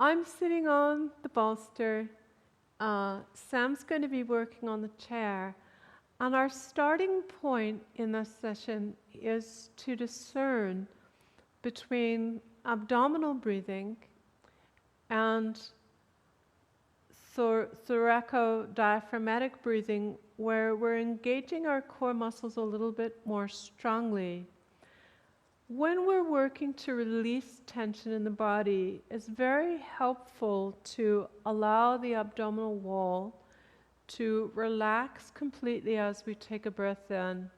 I'm sitting on the bolster. Sam's going to be working on the chair. And our starting point in this session is to discern between abdominal breathing and thoraco-diaphragmatic breathing, where we're engaging our core muscles a little bit more strongly. When we're working to release tension in the body, it's very helpful to allow the abdominal wall to relax completely as we take a breath in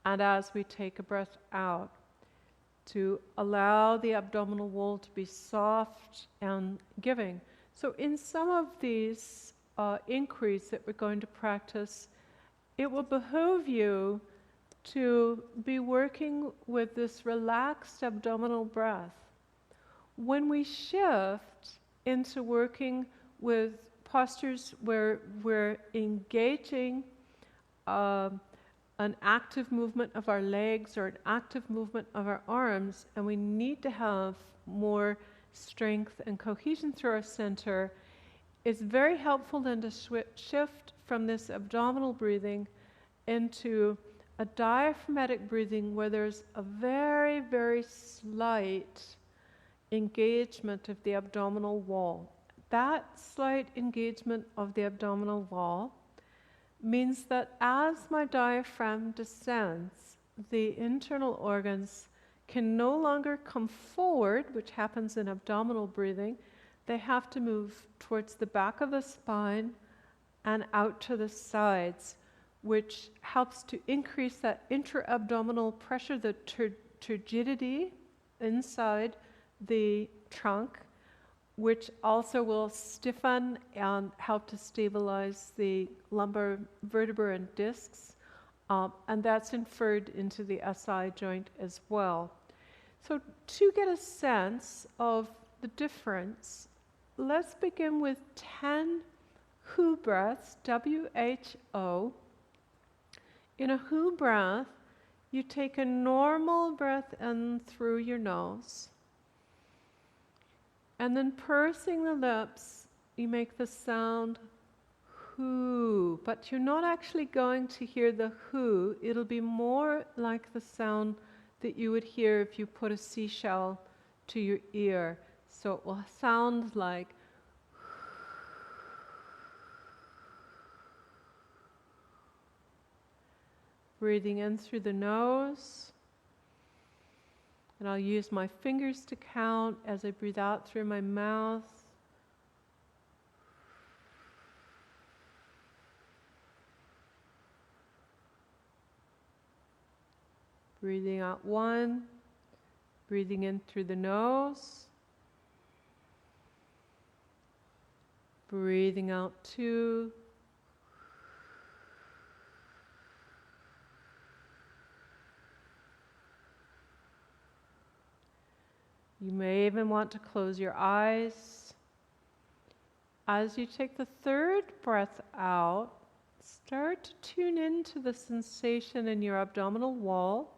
and as we take a breath out, to allow the abdominal wall to be soft and giving. So in some of these inquiries that we're going to practice, it will behoove you to be working with this relaxed abdominal breath. When we shift into working with postures where we're engaging an active movement of our legs or an active movement of our arms, and we need to have more strength and cohesion through our center, it's very helpful then to shift from this abdominal breathing into a diaphragmatic breathing where there's a very, very slight engagement of the abdominal wall. That slight engagement of the abdominal wall means that as my diaphragm descends, the internal organs can no longer come forward, which happens in abdominal breathing. They have to move towards the back of the spine and out to the sides, which helps to increase that intra-abdominal pressure, the turgidity inside the trunk, which also will stiffen and help to stabilize the lumbar vertebrae and discs, and that's inferred into the SI joint as well. So to get a sense of the difference, let's begin with 10 WHO breaths, WHO. In a WHO breath, you take a normal breath in through your nose, and then pursing the lips, you make the sound WHO, but you're not actually going to hear the WHO. It'll be more like the sound that you would hear if you put a seashell to your ear. So it will sound like breathing in through the nose. And I'll use my fingers to count as I breathe out through my mouth. Breathing out 1, breathing in through the nose. Breathing out 2. You may even want to close your eyes. As you take the third breath out, start to tune into the sensation in your abdominal wall.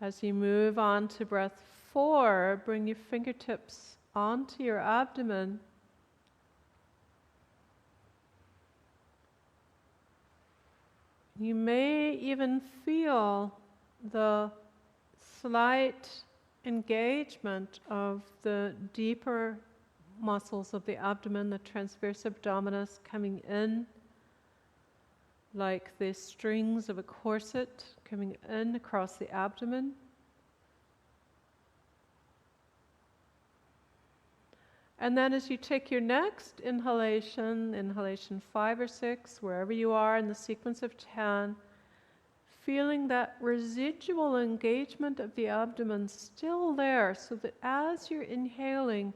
As you move on to breath 4, bring your fingertips onto your abdomen. You may even feel the slight engagement of the deeper muscles of the abdomen, the transverse abdominis coming in, like the strings of a corset coming in across the abdomen. And then as you take your next inhalation, inhalation 5 or 6, wherever you are in the sequence of 10, feeling that residual engagement of the abdomen still there, so that as you're inhaling,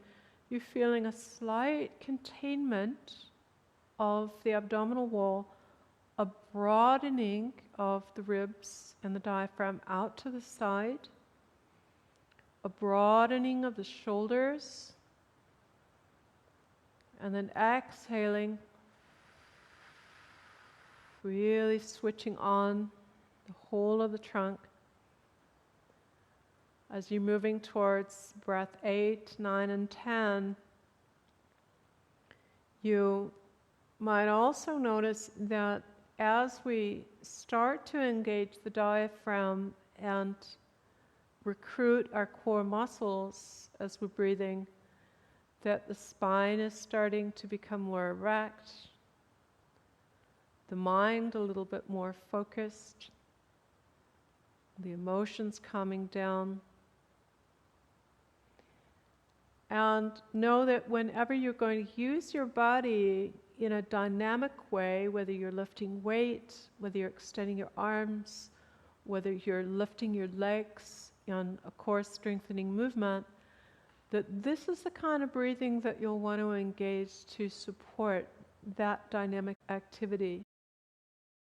you're feeling a slight containment of the abdominal wall, a broadening of the ribs and the diaphragm out to the side, a broadening of the shoulders, and then exhaling, really switching on the whole of the trunk. As you're moving towards breath 8, 9, and 10, you might also notice that as we start to engage the diaphragm and recruit our core muscles as we're breathing, that the spine is starting to become more erect, the mind a little bit more focused, the emotions calming down. And know that whenever you're going to use your body in a dynamic way, whether you're lifting weight, whether you're extending your arms, whether you're lifting your legs in a core strengthening movement, that this is the kind of breathing that you'll want to engage to support that dynamic activity.